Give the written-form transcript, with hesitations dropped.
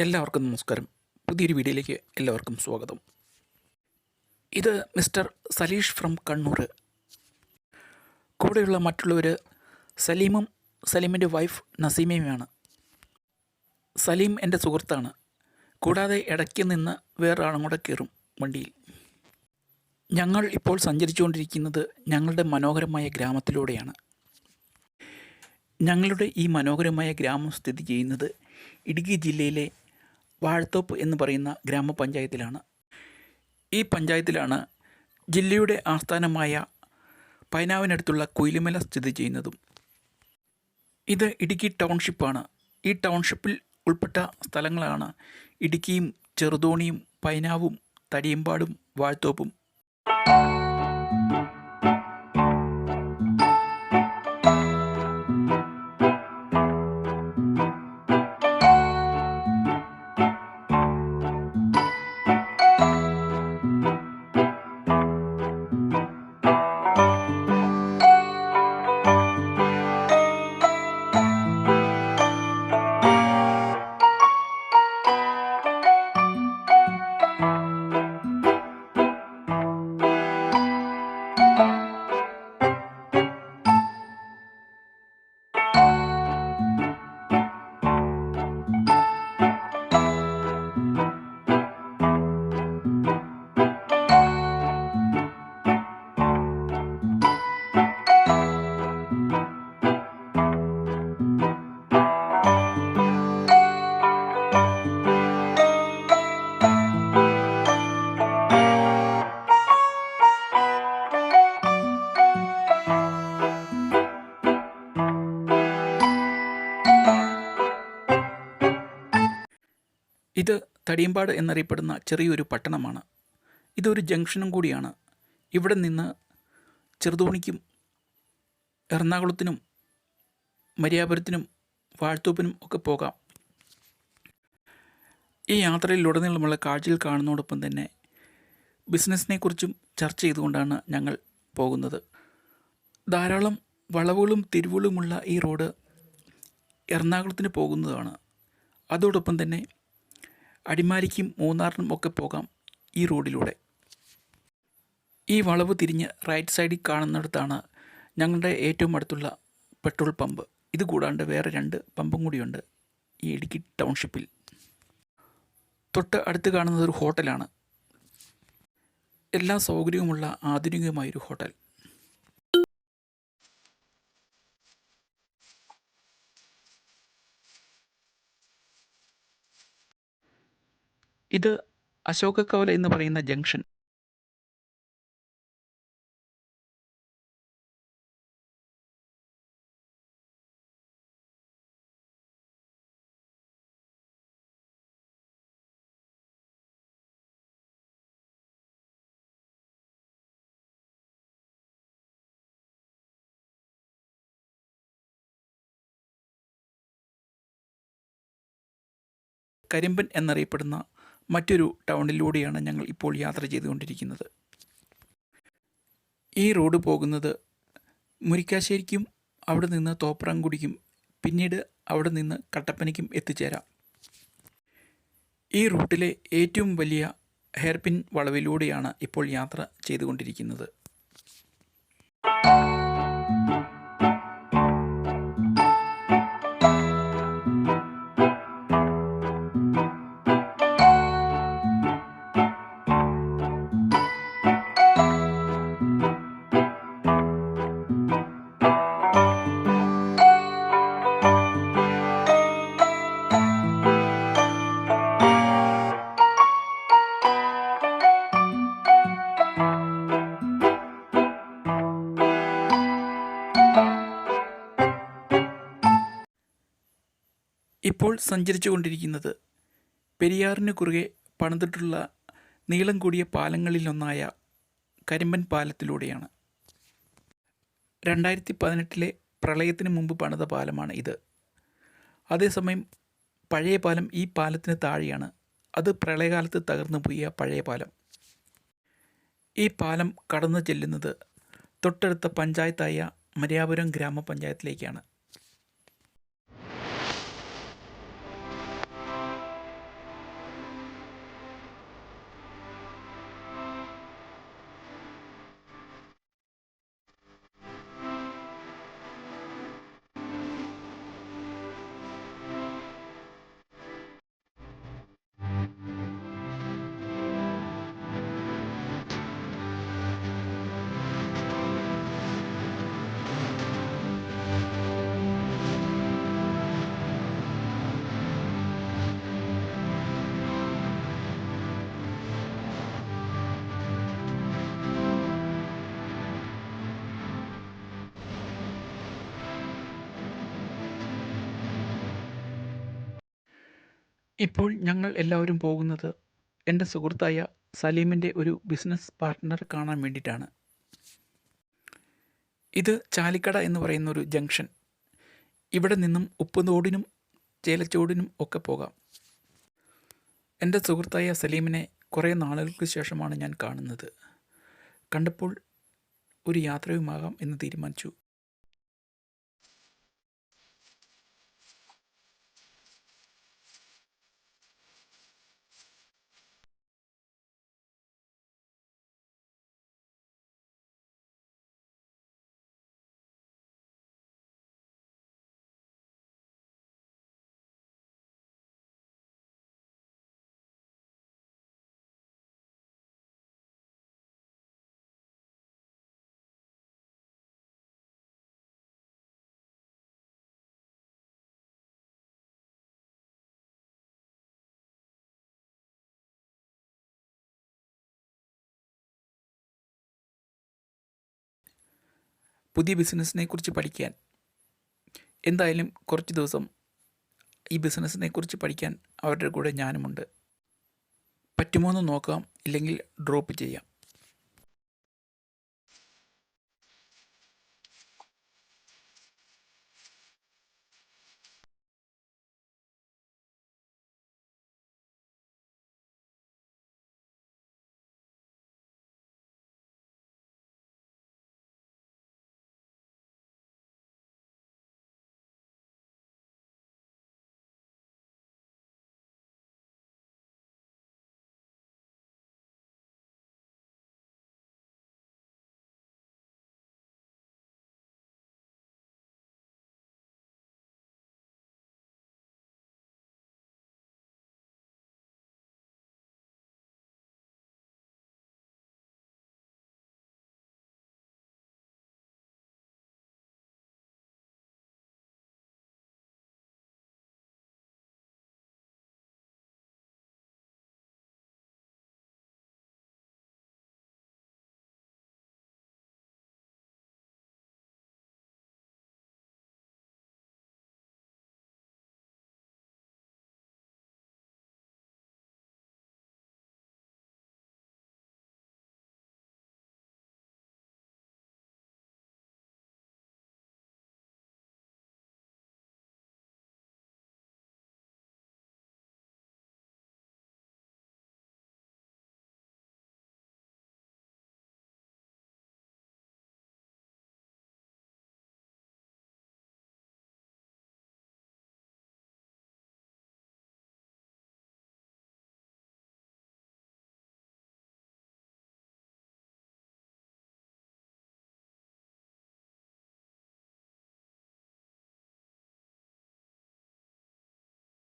എല്ലാവർക്കും നമസ്കാരം. പുതിയൊരു വീഡിയോയിലേക്ക് എല്ലാവർക്കും സ്വാഗതം. ഇത് മിസ്റ്റർ സലീഷ് ഫ്രം കണ്ണൂർ. കൂടെയുള്ള മറ്റുള്ളവർ സലീമും സലീമിൻ്റെ വൈഫ് നസീമയുമാണ്. സലീം എൻ്റെ സുഹൃത്താണ്. കൂടാതെ ഇടയ്ക്ക് നിന്ന് വേറൊരാളും കൂടെ കയറും വണ്ടിയിൽ. ഞങ്ങൾ ഇപ്പോൾ സഞ്ചരിച്ചുകൊണ്ടിരിക്കുന്നത് ഞങ്ങളുടെ മനോഹരമായ ഗ്രാമത്തിലൂടെയാണ്. ഞങ്ങളുടെ ഈ മനോഹരമായ ഗ്രാമം സ്ഥിതി ചെയ്യുന്നത് ഇടുക്കി ജില്ലയിലെ വാഴത്തോപ്പ് എന്ന് പറയുന്ന ഗ്രാമപഞ്ചായത്തിലാണ്. ഈ പഞ്ചായത്തിലാണ് ജില്ലയുടെ ആസ്ഥാനമായ പൈനാവിനടുത്തുള്ള കുയിലുമല സ്ഥിതി ചെയ്യുന്നതും. ഇത് ഇടുക്കി ടൗൺഷിപ്പാണ്. ഈ ടൗൺഷിപ്പിൽ ഉൾപ്പെട്ട സ്ഥലങ്ങളാണ് ഇടുക്കിയും ചെറുതോണിയും പൈനാവും തടിയമ്പാടും വാഴത്തോപ്പും. ഇത് തടിയമ്പാട് എന്നറിയപ്പെടുന്ന ചെറിയൊരു പട്ടണമാണ്. ഇതൊരു ജംഗ്ഷനും കൂടിയാണ്. ഇവിടെ നിന്ന് ചെറുതോണിക്കും എറണാകുളത്തിനും മരിയാപുരത്തിനും വാഴത്തോപ്പിനും ഒക്കെ പോകാം. ഈ യാത്രയിലുടനീളമുള്ള കാഴ്ചയിൽ കാണുന്നതോടൊപ്പം തന്നെ ബിസിനസ്സിനെക്കുറിച്ചും ചർച്ച ചെയ്തുകൊണ്ടാണ് ഞങ്ങൾ പോകുന്നത്. ധാരാളം വളവുകളും തിരിവുകളുമുള്ള ഈ റോഡ് എറണാകുളത്തിന് പോകുന്നതാണ്. അതോടൊപ്പം തന്നെ അടിമാലിക്കും മൂന്നാറിനും ഒക്കെ പോകാം ഈ റോഡിലൂടെ. ഈ വളവ് തിരിഞ്ഞ് റൈറ്റ് സൈഡിൽ കാണുന്നിടത്താണ് ഞങ്ങളുടെ ഏറ്റവും അടുത്തുള്ള പെട്രോൾ പമ്പ്. ഇതുകൂടാണ്ട് വേറെ 2 പമ്പും കൂടിയുണ്ട് ഈ ഇടുക്കി ടൗൺഷിപ്പിൽ. തൊട്ട് അടുത്ത് കാണുന്നത് ഒരു ഹോട്ടലാണ്. എല്ലാ സൗകര്യവുമുള്ള ആധുനികമായൊരു ഹോട്ടൽ. ഇത് അശോകക്കവല എന്ന് പറയുന്ന ജംഗ്ഷൻ. കരിമ്പൻ എന്നറിയപ്പെടുന്ന മറ്റൊരു ടൗണിലൂടെയാണ് ഞങ്ങൾ ഇപ്പോൾ യാത്ര ചെയ്തുകൊണ്ടിരിക്കുന്നത്. ഈ റോഡ് പോകുന്നത് മുരിക്കാശ്ശേരിക്കും അവിടെ നിന്ന് തോപ്രാംകുടിക്കും പിന്നീട് അവിടെ നിന്ന് കട്ടപ്പനയ്ക്കും എത്തിച്ചേരാം. ഈ റൂട്ടിലെ ഏറ്റവും വലിയ ഹെയർപിൻ വളവിലൂടെയാണ് ഇപ്പോൾ യാത്ര ചെയ്തുകൊണ്ടിരിക്കുന്നത്. ഇപ്പോൾ സഞ്ചരിച്ചു കൊണ്ടിരിക്കുന്നത് പെരിയാറിന് കുറുകെ പണിതിട്ടുള്ള നീളം കൂടിയ പാലങ്ങളിലൊന്നായ കരിമ്പൻ പാലത്തിലൂടെയാണ്. 2018 പ്രളയത്തിന് മുമ്പ് പണിത പാലമാണ് ഇത്. അതേസമയം പഴയ പാലം ഈ പാലത്തിന് താഴെയാണ്. അത് പ്രളയകാലത്ത് തകർന്നു പോയ പഴയ പാലം. ഈ പാലം കടന്നു ചെല്ലുന്നത് തൊട്ടടുത്ത പഞ്ചായത്തായ മരിയാപുരം ഗ്രാമപഞ്ചായത്തിലേക്കാണ്. ഇപ്പോൾ ഞങ്ങൾ എല്ലാവരും പോകുന്നത് എൻ്റെ സുഹൃത്തായ സലീമിൻ്റെ ഒരു ബിസിനസ് പാർട്ട്ണർ കാണാൻ വേണ്ടിയിട്ടാണ്. ഇത് ചാലിക്കട എന്ന് പറയുന്ന ഒരു ജംഗ്ഷൻ. ഇവിടെ നിന്നും ഉപ്പുതോടിനും ചേലച്ചോടിനും ഒക്കെ പോകാം. എൻ്റെ സുഹൃത്തായ സലീമിനെ കുറേ നാളുകൾക്ക് ശേഷമാണ് ഞാൻ കാണുന്നത്. കണ്ടപ്പോൾ ഒരു യാത്രയുമാകാം എന്ന് തീരുമാനിച്ചു. പുതിയ ബിസിനസ്സിനെക്കുറിച്ച് പഠിക്കാൻ എന്തായാലും കുറച്ച് ദിവസം ഈ ബിസിനസ്സിനെക്കുറിച്ച് പഠിക്കാൻ അവരുടെ കൂടെ ഞാനുമുണ്ട്. പറ്റുമോ എന്ന് നോക്കാം, ഇല്ലെങ്കിൽ ഡ്രോപ്പ് ചെയ്യാം.